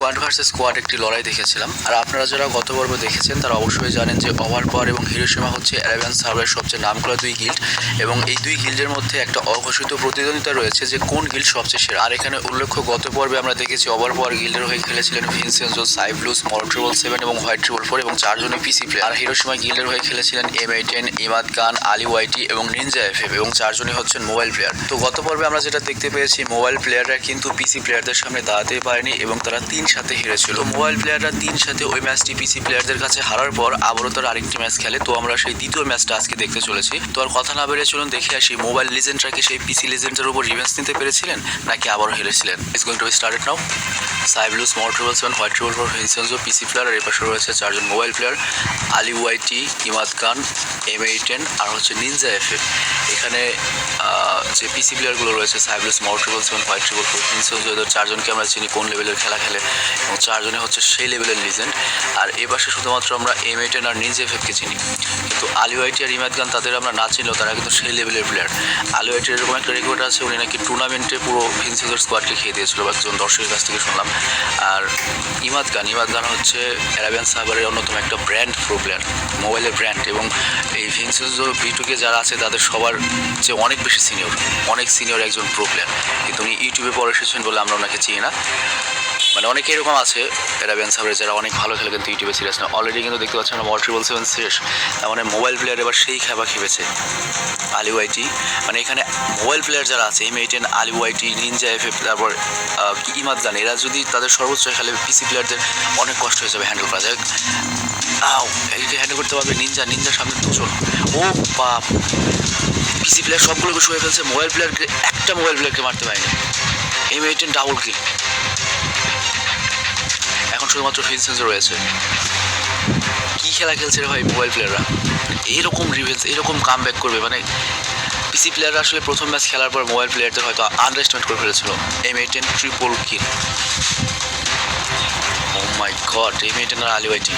Squad versus squad একটি লড়াই দেখেছিলাম। আর আপনারা যারা গত পর্ব দেখেছেন তারা অবশ্যই জানেন যে ওভারপাওয়ার এবং হিরোশিমা হচ্ছে অ্যারাবিয়ান সার্ভারের সবচেয়ে নামকরা দুই গিল্ড, এবং এই দুই গিল্ডের মধ্যে একটা অঘোষিত প্রতিদ্বন্দ্বিতা রয়েছে যে কোন গিল্ড সবচেয়ে সেরা। আর এখানে উল্লেখ্য গত পর্বে আমরা দেখেছি ওভারপাওয়ার গিল্ডের হয়ে খেলেছিলেন ভিনসেন্জো, সাইব্লুস, মর777 এবং হোয়াইট444 এবং চারজনই পিসি প্লেয়ার। আর হিরোশিমা গিল্ডের হয়ে খেলেছিলেন M810, ইমাদ খান, আলী ওয়াইটি এবং নিনজা FF, এবং চারজনই হচ্ছেন মোবাইল প্লেয়ার। তো গত পর্বে আমরা যেটা দেখতে পেয়েছি, মোবাইল প্লেয়াররা কিন্তু পিসি প্লেয়ারদের সামনে দাঁড়াতেই পারেনি এবং তারা 3-7 হেরেছিল। মোবাইল প্লেয়াররা 3-7 ওই ম্যাচটি পিসি প্লেয়ারদের কাছে হারার পর আবারও তারা আরেকটি ম্যাচ খেলে। তো আমরা সেই দ্বিতীয় ম্যাচটা আজকে দেখতে চলেছি। তো আর কথা না বেরিয়ে চলুন দেখে আসি মোবাইল লিজেন্ডরা কি সেই পিসি লিজেন্ডের উপর রিভেঞ্জ নিতে পেরেছিলেন নাকি আবারও হেরেছিলেন। It's going to be started now. সাইব্লুস, মর777, হোয়াইট444, ভিনসেন্জো পিসি প্লেয়ার, আর এর পাশে রয়েছে চারজন mobile player, Ali YT, Imad Khan, M810 আর হচ্ছে নিনজা FF। এখানে যে পিসি প্লেয়ারগুলো রয়েছে সাইব্লুস, মর777, হোয়াইট444, ভিনসেন্জো, এদের চারজনকে আমরা চিনি কোন লেভেলের খেলা খেলে এবং চারজনে হচ্ছে সেই লেভেলের লিজেন্ড। আর এ পাশে শুধুমাত্র আমরা M810 আর নিনজা FFকে চিনি, কিন্তু আলী ওয়াইটি আর ইমাদ খান তাদের আমরা না চিনলেও তারা কিন্তু সেই লেভেলের প্লেয়ার। আলী ওয়াইটির এরকম একটা রেকর্ড আছে, উনি নাকি টুর্নামেন্টে পুরো ভিনসেন্জোর স্কোয়াডকে খেয়ে দিয়েছিল, একজন দর্শকের কাছ থেকে শুনলাম। আর ইমাদ খান হচ্ছে অ্যারাবিয়ান সার্ভারের অন্যতম একটা ব্র্যান্ড প্রো প্লেয়ার, মোবাইলের ব্র্যান্ড, এবং এই ভিনসেন্জো V2K যারা আছে তাদের সবার যে অনেক বেশি অনেক সিনিয়র একজন প্রো প্লেয়ার, কিন্তু উনি ইউটিউবে পরে এসেছেন বলে আমরা ওনাকে চিনি না। মানে অনেকে এরকম আছে অ্যারাবিয়ান সার্ভারে যারা অনেক ভালো খেলে কিন্তু ইউটিউবে সিরিয়াস না। অলরেডি কিন্তু দেখতে পাচ্ছেন আমরা মর777 শেষ, তার মানে মোবাইল প্লেয়ার এবার সেই খেবা খেপেছে আলী ওয়াইটি। মানে এখানে মোবাইল প্লেয়ার যারা আছে M810, আলী ওয়াইটি, নিনজা FF, তারপর ইমাদ খান, এরা যদি তাদের সর্বোচ্চ খেলে পিসি প্লেয়ারদের অনেক কষ্ট হয়ে যাবে হ্যান্ডেল করা যায়। একে হ্যান্ডেল করতে পারবে নিনজার সামনে দুজন। ও বাপ, পিসি প্লেয়ার সবগুলোকে শুয়ে ফেলছে, মোবাইল প্লেয়ারকে একটা মোবাইল প্লেয়ারকে মারতে পারেনি। M810 ডাবল কিল। এখন শুধুমাত্র ভিনসেন্জো রয়েছে। কি খেলা খেলছে রে ভাই মোবাইল প্লেয়াররা, এইরকম রিভেঞ্জ, এইরকম কাম ব্যাক করবে। মানে পিসি প্লেয়াররা আসলে প্রথম ম্যাচ খেলার পর মোবাইল প্লেয়ারদের হয়তো আন্ডার এস্টিমেট করে ফেলেছিল। M810 triple kill. Oh my God, M810 আর আলী ওয়াইটি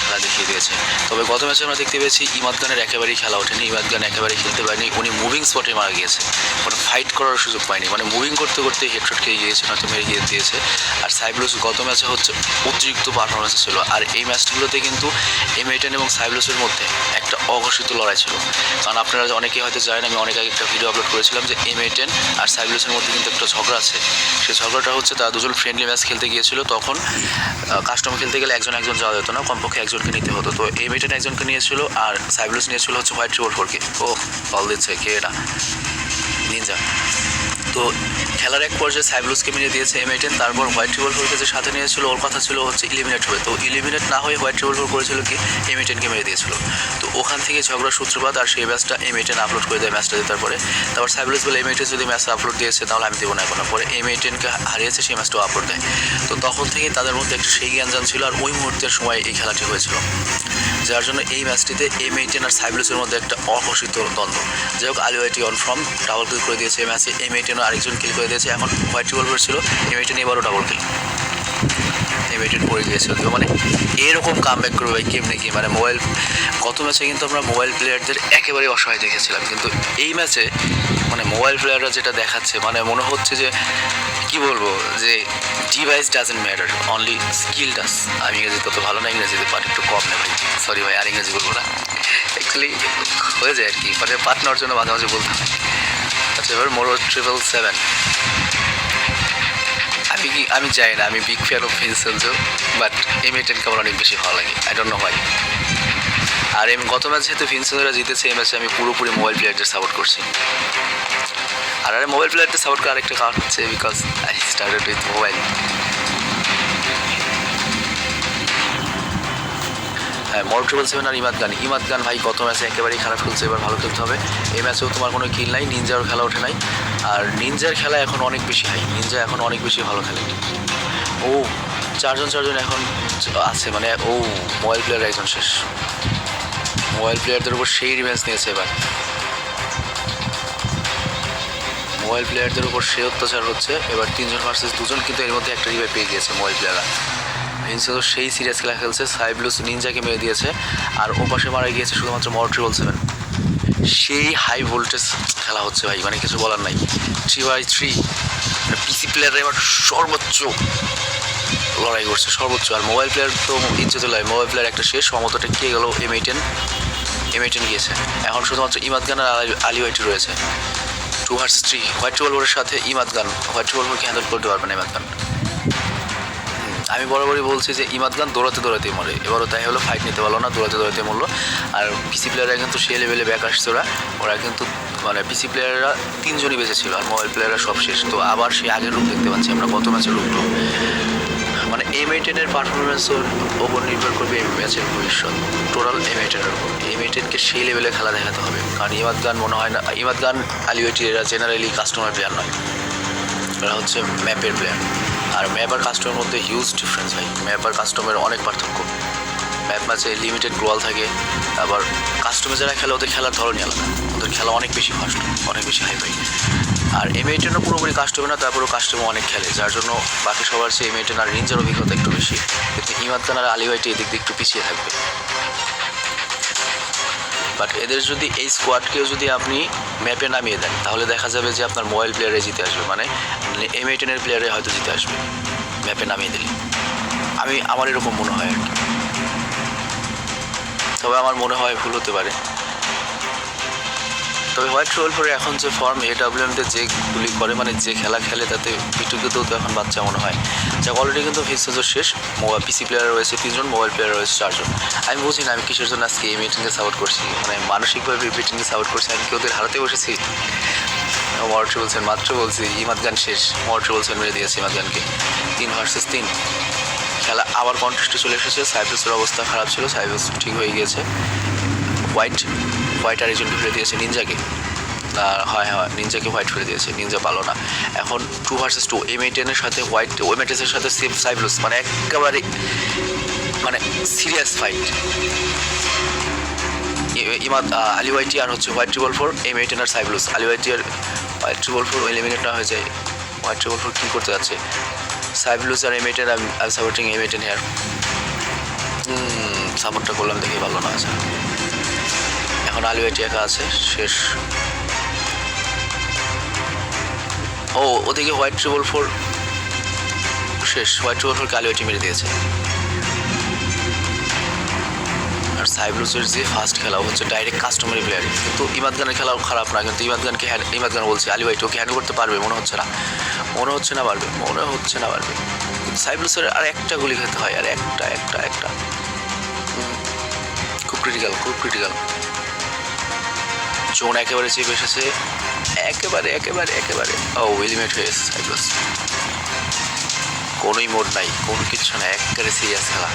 খেলা দেখিয়ে দিয়েছে। তবে গত ম্যাচে আমরা দেখতে পেয়েছি ইমাদ খানের একেবারেই খেলা ওঠেনি, ইমাদ খান একেবারেই খেলতে পারেনি, উনি মুভিং স্পটে মারা গিয়েছে, মানে ফাইট করার সুযোগ পায়নি, মানে মুভিং করতে করতে হেডশট খেয়ে গিয়েছে, নয়তো মেরে গিয়ে দিয়েছে। আর সাইব্লুস গত ম্যাচে হচ্ছে অতিরিক্ত পারফরমেন্স ছিল। আর এই ম্যাচগুলোতে কিন্তু M810 এবং সাইব্লুসের মধ্যে একটা অঘোষিত লড়াই ছিল। কারণ আপনারা অনেকেই হয়তো জানেন, আমি অনেক আগে একটা ভিডিও আপলোড করেছিলাম যে M810 আর সাইব্লুসের মধ্যে কিন্তু একটা ঝগড়া আছে। সেই ঝগড়াটা হচ্ছে তারা দুজন ফ্রেন্ডলি ম্যাচ খেলতে গিয়েছিল, তখন কাস্টম খেলতে গেলে একজন যাওয়া যেত না, কমপক্ষে একজনকে নিতে হতো। তো M810 একজনকে নিয়েছিল আর সাইব্লুস নিয়েছিল হচ্ছে হোয়াইট444কে। ও বল দিচ্ছে কে, এটা নিনজা। তো খেলার এক পর্যায়ে সাইব্লুসকে মেরে দিয়েছে M810, তারপর হোয়াইট444কে যে সাথে নিয়েছিল ওর কথা ছিল হচ্ছে ইলিমিনেট হবে। তো ইলিমিনেট না হয়ে হোয়াইট444 করেছিল কি M810কে মেরে দিয়েছিল। তো ওখান থেকে ঝগড়ার সূত্রপাত, আর সেই ম্যাচটা M810 আপলোড করে দেয় ম্যাচটা জেতার পরে। তারপর সাইব্লুস বলে M810 যদি ম্যাচটা আপলোড দিয়েছে তাহলে আমি দেবো না এখন। পরে M810কে হারিয়েছে, সেই ম্যাচটাও আপলোড দেয়। তো তখন থেকেই তাদের মধ্যে একটা সেই জ্ঞান ছিল, আর ওই মুহূর্তের সময় এই খেলাটি হয়েছিল, যার জন্য এই ম্যাচটিতে M810 আর সাইব্লুসের মধ্যে একটা অঘোষিত দ্বন্দ্ব। যাই হোক, আলী ওয়াইটি অনফ্রম ডাবল কিল করে দিয়েছে এই ম্যাচে, M810 আরেকজন কিল করে দিয়েছে। এখন হোয়াইট444 ছিল, M810 এবারও ডাবল কিল, M810 পড়ে গিয়েছিল। তো মানে এরকম কাম ব্যাক করবে ভাই কেমনি কি, মানে মোবাইল গত ম্যাচে কিন্তু আমরা মোবাইল প্লেয়ারদের একেবারেই অসহায় দেখেছিলাম, কিন্তু এই ম্যাচে মানে মোবাইল প্লেয়াররা যেটা দেখাচ্ছে, মানে মনে হচ্ছে যে কি বলবো, যে device doesn't matter, only skill does. আমি ইংরেজি তত ভালো না, ইংরেজিতে পারি একটু কম না ভাই, সরি ভাই, আর ইংরেজি বলবো না, অ্যাকচুয়ালি হয়ে যায় আর কি, মানে পার্ট নেওয়ার জন্য মাঝে মাঝে বলতে হয়। আচ্ছা, এবার মর777, আমি চাই না, আমি big fan of Vincenzo, but M810 আমার অনেক বেশি ভালো লাগে, আই ডোন্ট নো হোয়াই। আর গত ম্যাচ যেহেতু ভিনসেন্জোরা জিতেছে, এই ম্যাচে আমি পুরোপুরি মোবাইল প্লেয়ারদের সাপোর্ট করছি। আর মোবাইল প্লেয়ারদের সাপোর্ট করার আরেকটা কারণ হচ্ছে because I started with mobile. হ্যাঁ, মর777 আর ইমাদ খান ভাই গত ম্যাচে একেবারেই খারাপ খেলছে, এবার ভালো খেলতে হবে। এই ম্যাচেও তোমার কোনো কিল নাই, নিনজার খেলা ওঠে নাই, আর নিনজার খেলা এখন অনেক বেশি হাই, নিনজা এখন অনেক বেশি ভালো খেলে। ও চারজন এখন আছে, মানে ও মোবাইল প্লেয়ার একজন শেষ, মোবাইল প্লেয়ারদের উপর সেই রিভেঞ্জ নিয়েছে এবার, মোবাইল প্লেয়ারদের উপর সেই অত্যাচার হচ্ছে এবার। 3জন ভার্সেস 2জন, কিন্তু এর মধ্যে একটা রিভাইভ পেয়ে গিয়েছে মোবাইল প্লেয়াররা। ভিনসেন্জো সেই সিরিয়াস খেলা খেলছে, সাইব্লুস নিনজাকে মেরে দিয়েছে, আর ও পাশে মারা গিয়েছে শুধুমাত্র মর777। সেই হাই ভোল্টেজ খেলা হচ্ছে ভাই, মানে কিছু বলার নাই। 3x3 পিসি প্লেয়াররা এবার সর্বোচ্চ লড়াই করছে সর্বোচ্চ। আর মোবাইল প্লেয়ার তো ইজ্জতে লয়, মোবাইল প্লেয়ার একটা শেষ সমতটা কে গেল M18 গিয়েছে। এখন শুধুমাত্র ইমাদ গান আর আলী ওয়াইটি রয়েছে। 2-3 হোয়াইট রিভলভারের সাথে ইমাদ গান, হোয়াইট রিভলভারকে হ্যান্ডেল করতে পারবে না ইমাদ গান। আমি বরাবরই বলছি যে ইমাদ গান দৌড়াতেই মরে, এবারও তাই হলো, ফাইট নিতে পারলো না, দৌড়াতে মরলো। আর পিসি প্লেয়াররা কিন্তু সে লেভেলে ব্যাক আসছে, ওরা কিন্তু মানে পিসি প্লেয়াররা 3 জনই বেঁচে ছিল, আর মোবাইল প্লেয়াররা সব শেষ। তো আবার সেই আগের রূপ দেখতে পাচ্ছি আমরা, গত ম্যাচের রূপগুলো। মানে M18-এর পারফরমেন্সের ওপর নির্ভর করবে এই ম্যাচের ভবিষ্যৎ, টোটাল M18-এর উপর। M18-কে সেই লেভেলে খেলা দেখাতে হবে, কারণ ইমাদ গান মনে হয় না, ইমাদ গান আলী ওয়াইটি এরা জেনারেলি কাস্টমার প্লেয়ার নয়, এরা হচ্ছে ম্যাপের প্লেয়ার। আর ম্যাপ আর কাস্টমের মধ্যে হিউজ ডিফারেন্স ভাই, ম্যাপ আর কাস্টমের অনেক পার্থক্য। ম্যাপ ম্যাচে লিমিটেড গ্লোয়াল থাকে, আবার কাস্টমে যারা খেলে ওদের খেলার ধরনই আলাদা, ওদের খেলা অনেক বেশি ফাস্ট, অনেক বেশি হাইফাই। আর M18-ও পুরোপুরি কাস্টমে না, তারপরেও কাস্টমে অনেক খেলে, যার জন্য বাকি সবার চেয়ে M18 আর রেঞ্জের অভিজ্ঞতা একটু বেশি। কিন্তু ইমাদ গান আর আলী ওয়াইটি এদিক দিয়ে একটু পিছিয়ে থাকবে। বাট এদের যদি এই স্কোয়াডকেও যদি আপনি ম্যাপে নামিয়ে দেন, তাহলে দেখা যাবে যে আপনার মোবাইল প্লেয়ারে জিতে আসবে, মানে M18-এর প্লেয়ারে হয়তো জিতে আসবে ম্যাপে নামিয়ে দিলে। আমার এরকম মনে হয় আর কি, তবে আমার মনে হয় ভুল হতে পারে। তবে হোয়াইট রিভলভারে এখন যে ফর্ম, AWM-তে যে গুলি করে, মানে যে খেলা খেলে, তাতে বিটুকেতেও তো এখন বাচ্চা মনে হয়। যা অলরেডি কিন্তু ভিনসেন্জো শেষ, পিসি প্লেয়ার রয়েছে 3 জন, মোবাইল প্লেয়ার রয়েছে 4 জন। আমি বুঝি না আমি কিসের জন্য আজকে M18-কে সাপোর্ট করছি, মানে মানসিকভাবে M18-কে সাপোর্ট করছি। আমি কি ওদের হারাতে বসেছি? মর্ট বলছেন, মাত্র বলছি ইমাদ গান শেষ, মর্ট বলছেন মেরে দিয়েছে ইমাদ গানকে। 3 ভার্সেস 3 খেলা আবার কন্টেস্টে চলে এসেছে। সাইপ্রাসের অবস্থা খারাপ ছিল, সাইপ্রাস ঠিক হয়ে গিয়েছে। হোয়াইট আর একজনকে ফেলে দিয়েছে, নিনজাকে। হয় নিনজাকে হোয়াইট ফেলে দিয়েছে, নিনজা পালো না। এখন 2 ভার্সেস 2 M18-এর সাথে হোয়াইট, M18-এর সাথে সাইপ্রাস, মানে একেবারে মানে সিরিয়াস ফাইট। ইমাদ আলী ওয়াইটি আর হচ্ছে হোয়াইট রিভলভার, M18 আর সাইপ্রাস। আলী ওয়াইটি আর হোয়াইট রিভলভার এলিমিনেট না হয়ে যায়, হোয়াইট রিভলভার কী করতে যাচ্ছে? সাইপ্রাস আর M18, আমি সাপোর্টিং M18 হেয়ার। সাপোর্টটা করলাম দেখে ভালো না আছে। এখন আলী ওয়াইটি একা আছে, শেষ। ওদিকে হোয়াইট রিভলভার শেষ, হোয়াইট রিভলভারকে আলী ওয়াইটি মেরে দিয়েছে। আর সাইপ্রাসের যে ফার্স্ট খেলা হচ্ছে ডাইরেক্ট কাস্টমারি প্লেয়ার, কিন্তু ইমাদ গানের খেলাও খারাপ না, কিন্তু ইমাদ গান বলছে আলী ওয়াইটি ওকে হ্যান্ডেল করতে পারবে, মনে হচ্ছে না পারবে। সাইপ্রাসের আর একটা গুলি খেতে হয়, আর একটা খুব ক্রিটিক্যাল। জোন একেবারে চেপে এসেছে, একেবারে এলিমিনেট হয়ে এসেছে সাইপ্রাস। কোনোই মোড নাই, কোনো কিছু না, একেবারে সিরিয়াস খেলা।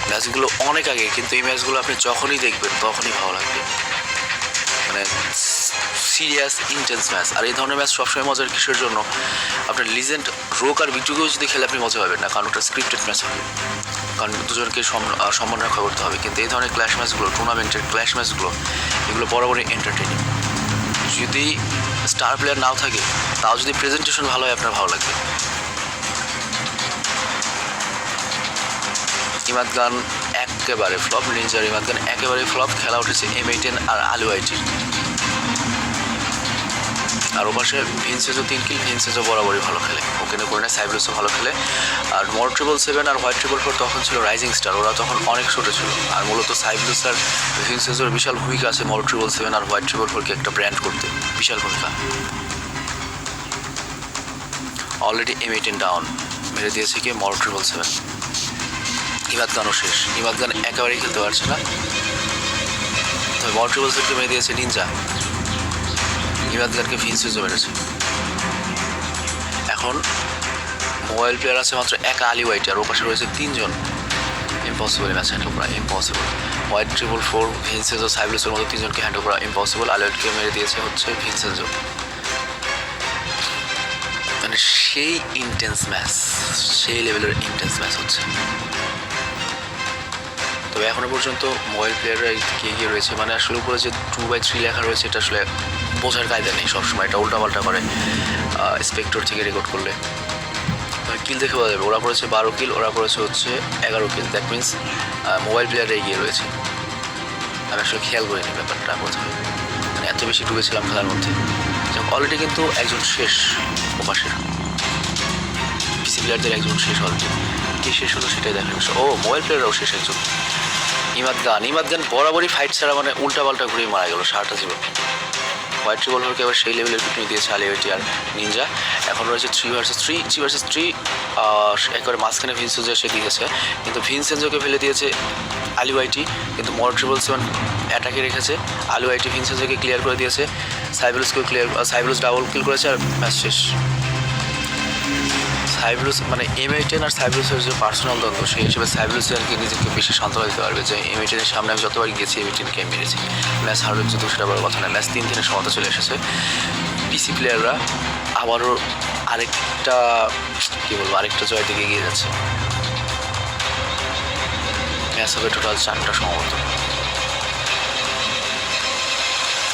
ম্যাচগুলো অনেক আগে, কিন্তু এই ম্যাচগুলো আপনি যখনই দেখবেন তখনই ভালো লাগবে, মানে সিরিয়াস ইন্টেন্স ম্যাচ। আর এই ধরনের ম্যাচ সবসময় মজার কিসের জন্য? আপনার লিজেন্ড রোক আর বিটুকেও যদি খেলে আপনি মজা পাবেন না, কারণ ওটা স্ক্রিপ্টেড ম্যাচ হবে, কারণ দুজনকে সম্মান রক্ষা করতে হবে। কিন্তু এই ধরনের ক্ল্যাশ ম্যাচগুলো, টুর্নামেন্টের ক্ল্যাশ ম্যাচগুলো, এগুলো বরাবরই এন্টারটেইনিং। যদি স্টার প্লেয়ার নাও থাকে, তাও যদি প্রেজেন্টেশন ভালো হয়, আপনার ভালো লাগবে। ইমাদ গান একেবারে ফ্লপ, নিনজার ইমাদ গান একেবারে ফ্লপ। খেলা উঠেছে M18 আর আলী ওয়াইটির। আর ওপাশে ভিনসেন্জো 3 কিল, ভিনসেন্জো বরাবরই ভালো খেলে, ওকে করে নেয়। সাইপ্রাসও ভালো খেলে। আর মর্ট 777 আর হোয়াইট রিভলভার তখন ছিল রাইজিং স্টার, ওরা তখন অনেক ছোটো ছিল। আর মূলত সাইপ্রাস আর ভিনসেন্জোর বিশাল ভূমিকা আছে মর্ট 777 আর হোয়াইট রিভলভারকে একটা ব্র্যান্ড করতে, বিশাল ভূমিকা। অলরেডি M18 ডাউন, মেরে দিয়েছে কি মর্ট 777। ইমাদ গানও শেষ, ইমাদ গান একেবারেই খেলতে পারছে না। তবে মর্ট 777কে মেরে দিয়েছে নিনজা, ইমাদ গানকে ভিনসেন্জো মেরেছে। এখন মোবাইল প্লেয়ার আছে মাত্র একা আলী ওয়াইটি, আর ওপাশে রয়েছে 3 জন। ইম্পসিবল ম্যাচ হ্যান্ডেল করা, ইম্পসিবল। হোয়াইট রিভলভার, ভিনসেন্জো, সাইপ্রাসের মতো 3 জনকে হ্যান্ডেল করা ইম্পসিবল। আলী ওয়াইটিকে মেরে দিয়েছে হচ্ছে ভিনসেন্জো। মানে সেই ইন্টেন্স ম্যাচ, সেই লেভেলের ইন্টেন্স ম্যাচ হচ্ছে। তবে এখনো পর্যন্ত মোবাইল প্লেয়াররা এগিয়ে রয়েছে, মানে আসলে উপরে যে 2/3 লেখা রয়েছে, এটা আসলে বোঝার কায়দা নেই, সবসময় এটা উল্টাপাল্টা করে স্পেক্টর থেকে রেকর্ড করলে। কিল দেখে বোঝা যাবে, ওরা করেছে 12 কিল, ওরা করেছে হচ্ছে 11 কিল। দ্যাট মিনস মোবাইল প্লেয়াররা এগিয়ে রয়েছে। আমি আসলে খেয়াল করিনি ব্যাপারটা কোথায়, মানে এত বেশি ডুবেছিলাম খেলার মধ্যে। অলরেডি কিন্তু একজন শেষ ওপাশের। পিসি পিসি প্লেয়ারদের একজন শেষ অলরেডি। কে শেষ হলো সেটাই দেখার বিষয়। ও মোবাইল প্লেয়াররাও শেষ একজন, ইমাদ গান বরাবরই ফাইট ছাড়া মানে উল্টাপাল্টা ঘুরেই মারা গেল সারাটা জীবন। হোয়াইট রিভলভারকে আবার সেই লেভেলের পিটুনি দিয়েছে আলিওয়াইটি আর নিনজা। এখন রয়েছে 3 ভার্সেস 3 একবারে মাঝখানে ভিনসেনজো এসে দিয়েছে, কিন্তু ভিনসেনজোকে ফেলে দিয়েছে আলিওয়াইটি, কিন্তু মর্ট্রিবল 7 অ্যাটাকে রেখেছে। আলিওয়াইটি ভিনসেনজোকে ক্লিয়ার করে দিয়েছে, সাইবেলুস ডাবল কিল করেছে আর ম্যাচ শেষ। সাইবেলুস মানে M18 আর সাইবেলুসের যে পার্সোনাল দ্বন্দ্ব, সেই হিসেবে সাইবেলুস আর কি নিজেকে বেশি সান্ত্বনা দিতে পারবে যে M18-এর সামনে আমি যতবার গিয়েছি M18-কে আমি মেরেছি। ম্যাচ হারবে যত সেটা বড় কথা না, ম্যাচ 3-3 সমতা চলে এসেছে। পিসি প্লেয়াররা আবারও আরেকটা জয়ের দিকে এগিয়ে যাচ্ছে। ম্যাচ হবে টোটাল 4টা সম্ভবত।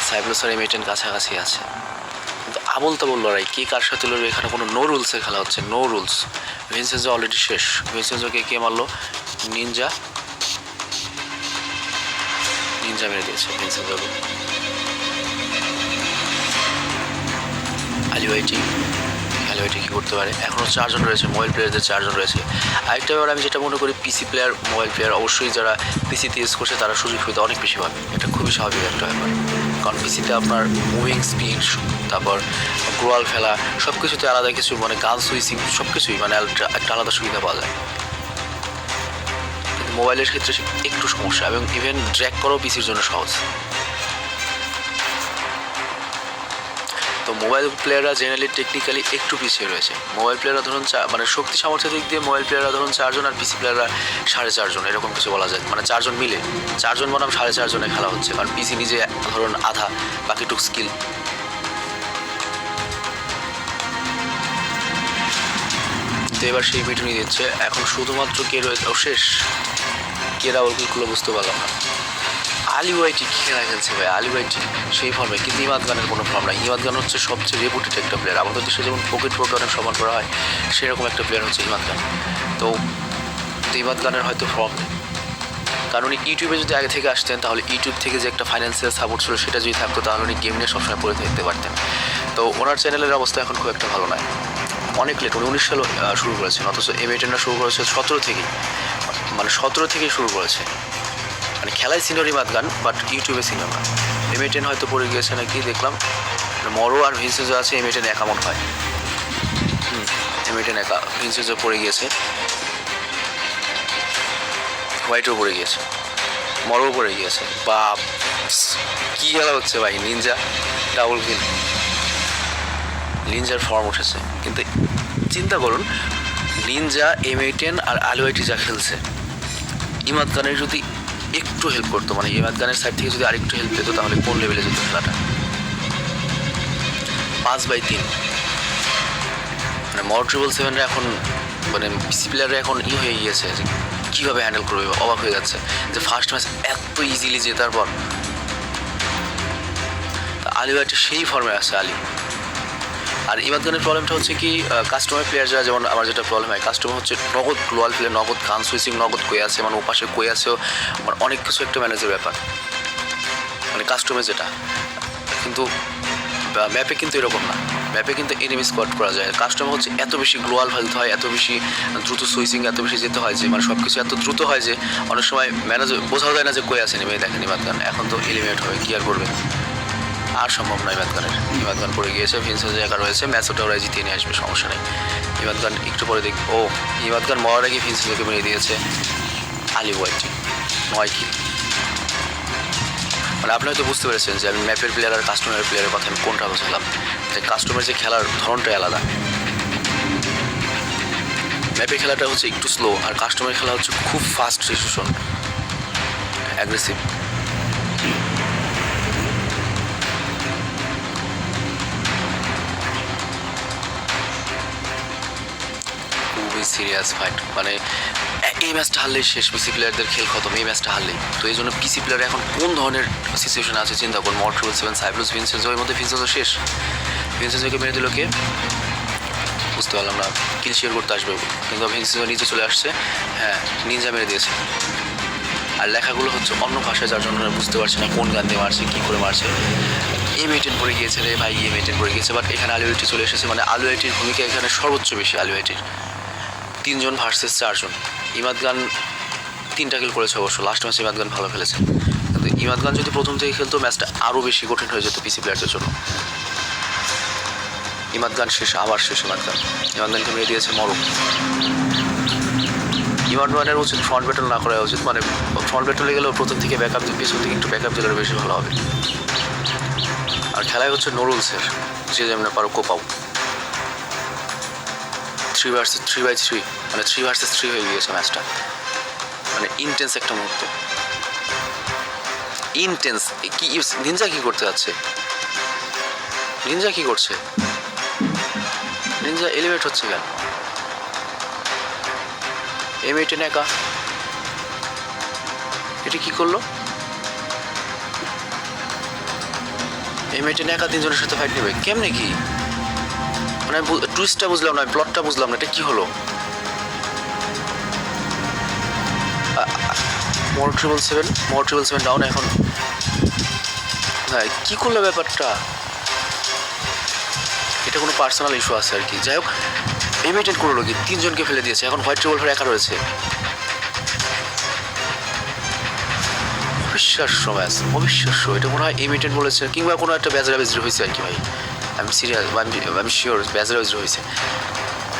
সাইবেলুস আর M18 কাছাকাছি আছে, কিন্তু আবল তাবল লড়াই, কে কার সাথে লড়বে এখানে কোনো নো রুলসে খেলা হচ্ছে, নো রুলস। ভিনসেনজো অলরেডি শেষ। ভিনসেনজোকে কে মারলো? নিনজা মেরে দিয়েছে ভিনসেনজোকে। আলিওয়াইটি কী করতে পারে? এখনও 4 জন রয়েছে, মোবাইল প্লেয়ারদের 4 জন রয়েছে। আরেকটা ব্যাপার আমি যেটা মনে করি, পিসি প্লেয়ার মোবাইল প্লেয়ার অবশ্যই যারা পিসিতে ইউজ করছে তারা সুযোগ সুবিধা অনেক বেশি পাবে, এটা খুবই স্বাভাবিক একটা ব্যাপার। কারণ পিসিতে আপনার মুভিং স্পিড, তারপর গ্লোয়াল ফেলা, সব কিছুতে আলাদা কিছু মানে গান সুইচিং সব কিছুই মানে একটা আলাদা সুবিধা পাওয়া যায়। কিন্তু মোবাইলের ক্ষেত্রে একটু সমস্যা, এবং ইভেন ড্র্যাগ করাও পিসির জন্য সহজ। তো মোবাইল প্লেয়াররা জেনারেলি টেকনিক্যালি একটু পিছিয়ে রয়েছে। মোবাইল প্লেয়াররা ধরুন মানে শক্তি সামর্থ্যের দিক দিয়ে মোবাইল প্লেয়াররা ধরুন 4 জন আর পিসি প্লেয়াররা 4.5 জন, এরকম কিছু বলা যায়। মানে 4 জন মিলে 4 জন বনাম 4.5 জনে খেলা হচ্ছে, কারণ পিসি নিজে ধরুন আধা, বাকিটুক স্কিল। তো এবার সেই পিটুনি দিচ্ছে। এখন শুধুমাত্র কে রয়েছে শেষ, কে রাহুল কিলগুলো বুঝতে পারলাম না। আলিওয়াইটি কী খেলা খেলছে ভাই, আলিওয়াইটি সেই ফর্মে, কিন্তু ইমাদ গানের কোনো ফর্ম নাই। ইমাদ গান হচ্ছে সবচেয়ে রেপুটেড একটা প্লেয়ার, আমাদের দেশে যেমন পকেট প্রোকে অনেক সম্মান করা হয়, সেরকম একটা প্লেয়ার হচ্ছে ইমাদ গান। তো ইমাদ গানের হয়তো ফর্ম নেই, কারণ উনি ইউটিউবে যদি আগে থেকে আসতেন তাহলে ইউটিউব থেকে যে একটা ফাইন্যান্সিয়াল সাপোর্ট ছিল সেটা যদি থাকতো তাহলে উনি গেম নিয়ে সবসময় পড়ে থাকতে পারতেন। তো ওনার চ্যানেলের অবস্থা এখন খুব একটা ভালো নয়, অনেক লেট। উনি 19 সালে শুরু করেছেন, অথচ M18 শুরু করেছে 17 থেকেই শুরু করেছে। মানে খেলায় সিনিয়র ইমাদ গান, বাট ইউটিউবে সিনিয়র না। M18 হয়তো পড়ে গিয়েছে নাকি দেখলাম, মরো আর ভিনসেনজো আছে, M18 একা মনে হয়। M18 একা, ভিনসেনজো পড়ে গিয়েছে, হোয়াইটও পড়ে গিয়েছে, মরও পড়ে গিয়েছে। বাপ, কী খেলা হচ্ছে ভাই! নিনজা ডাবল কিল, নিনজার ফর্ম উঠেছে। কিন্তু চিন্তা করুন, নিনজা, M18 আর আলিওয়াইটি যা খেলছে, ইমাদ গানের যদি একটু হেল্প করতো, মানে ইমাদ গানের সাইড থেকে যদি আরেকটু হেল্প পেতো, তাহলে কোন লেভেলে যেত খেলাটা। 5/3 মানে মর্ট্রিবল 7 এখন মানে পিসি প্লেয়াররা এখন হয়ে গিয়েছে যে কীভাবে হ্যান্ডেল করবে, অবাক হয়ে যাচ্ছে যে ফার্স্ট ম্যাচ এত ইজিলি জেতার পর আলিওয়াইটি সেই ফর্মে আছে আলি। আর ইমাদ গানের প্রবলেমটা হচ্ছে কি, কাস্টমার প্লেয়ার যারা, যেমন আমার যেটা প্রবলেম হয়, কাস্টমার হচ্ছে নগদ গ্লোয়াল প্লেয়ার, নগদ গান সুইচিং, নগদ কয়ে আছে, মানে ওপাশে কয়ে আছেও, মানে অনেক কিছু একটা ম্যানেজের ব্যাপার, মানে কাস্টমার যেটা। কিন্তু ম্যাপে কিন্তু এরকম না, ম্যাপে কিন্তু এনিমি স্কোয়াড করা যায়। কাস্টমার হচ্ছে এত বেশি গ্লোয়াল ফেলতে হয়, এত বেশি দ্রুত সুইচিং, এত বেশি যেতে হয় যে মানে সব কিছু এত দ্রুত হয় যে অনেক সময় ম্যানেজার বোঝাও যায় না যে কয়ে আছে নেমে। দেখেন ইমাদ গান এখন তো এলিমিনেট হবে, কি আর করবে, আর সম্ভব নয় ইমাদ গানের। ইমাদ গান পড়ে গিয়েছে, ভিনসেনজো একা রয়েছে, ম্যাচ ওটা ওরা জিতিয়ে নিয়ে আসবে, সমস্যা নেই। ইমাদ গান একটু পরে ইমাদ গান মরার আগে ভিনসেনজোকে মেরে দিয়েছে আলিওয়াইটি, 9 কিল। মানে আপনি হয়তো বুঝতে পেরেছেন যে আমি ম্যাপের প্লেয়ার আর কাস্টমারের প্লেয়ারের কথা আমি কোনটা বুঝলাম, যে কাস্টমার যে খেলার ধরনটাই আলাদা। ম্যাপের খেলাটা হচ্ছে একটু স্লো, আর কাস্টমারের খেলা হচ্ছে খুব ফাস্ট ডিসিশন, অ্যাগ্রেসিভ। খুবই সিরিয়াস ফাইট, মানে এই ম্যাচটা হারলেই শেষ, পিসি প্লেয়ারদের খেল খতম এই ম্যাচটা হারলেই। তো এই জন্য পিসি প্লেয়ার এখন কোন ধরনের সিচুয়েশন আছে চিন্তা করুন। মর্ট্রিবল 7, সাইবেলুস, ভিনসেনজো, এর মধ্যে ভিনসেনজো শেষ। ভিনসেনজোকে মেরে দিল কে বুঝতে পারলাম না, কিল শেয়ার করতে আসবে, কিন্তু ভিনসেনজো নিচে চলে আসছে। হ্যাঁ, নিনজা মেরে দিয়েছে। আর লেখাগুলো হচ্ছে অন্য ভাষায়, যার জন্য বুঝতে পারছে না কোন গান দিয়ে মারছে, কী করে মারছে। M18 পড়ে গিয়েছে রে ভাই, M18 পড়ে গিয়েছে। বাট এখানে আলিওয়াইটি চলে এসেছে, মানে আলিওয়াইটির ভূমিকা এখানে সর্বোচ্চ বেশি। আলিওয়াইটির 3 জন ভার্সেস 4 জন। ইমাদ খান 3টা কিল করেছে অবশ্য, লাস্ট ম্যাচে ইমাদ খান ভালো খেলেছে, কিন্তু ইমাদ খান যদি প্রথম থেকে খেলতো ম্যাচটা আরও বেশি কঠিন হয়ে যেত পিসি প্লেয়ারদের জন্য। ইমাদ খান শেষ, আবার শেষ ইমাদ খানকে মেরে দিয়েছে মরম। ইমাদ খানের উচিত ফ্রন্ট ব্যাটল না করা উচিত, মানে ফ্রন্ট ব্যাটলে গেলেও প্রথম থেকে ব্যাকআপ, পেছন থেকে একটু ব্যাকআপ দিলে বেশি ভালো হবে। আর খেলায় হচ্ছে নুরুলসের, যে যেমন পারো কোপাও। 3 ভার্সেস 3, মানে 3 ভার্সেস 3 হয়ে গিয়েছে ম্যাচটা, মানে ইন্টেন্স একটা মুহূর্ত, ইন্টেন্স। কি নিনজা কি করতে যাচ্ছে? নিনজা কি করছে? নিনজা এলিভেট হচ্ছে কেন? M8 একা এটা কি করলো? M8 একা 3 জনের সাথে ফাইট নেবে কেমনে? কি মানে টুইস্টটা বুঝলাম না, প্লটটা বুঝলাম না, এটা কি হলো? মোর 777 ডাউন এখন। হ্যাঁ, কি করলো ব্যাপারটা? এটা কোনো পার্সোনাল ইস্যু আছে আর কি। যাই হোক, M8 করলো কি 3 জনকে ফেলে দিয়েছে, এখন হোয়াইট রিভলভার একা রয়েছে। অবিশ্বাস্য ম্যাচ, অবিশ্বাস্য। এটা মনে হয় M8 বলেছে, কিংবা কোনো একটা বেজরা হয়েছে আর কি ভাই। আমি সিরিয়াস, আমি শিওর বেজরা হয়েছে।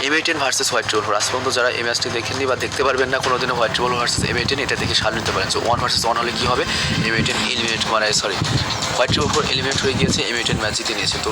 M8 versus white revolver. আজ পর্যন্ত যারা এই ম্যাচটি দেখেননি বা দেখতে পারবেন না কোনোদিনও হোয়াইট রিভলভার ভার্সেস M8, এটা দেখে সার নিতে পারেন যে 1 ভার্সেস 1 হলে কী হবে। M8 এলিমিনেট, মানে সরি হোয়াইট রিভলভার এলিমিনেট হয়ে গিয়েছে, M8 ম্যাচ জিতে নিয়েছে। তো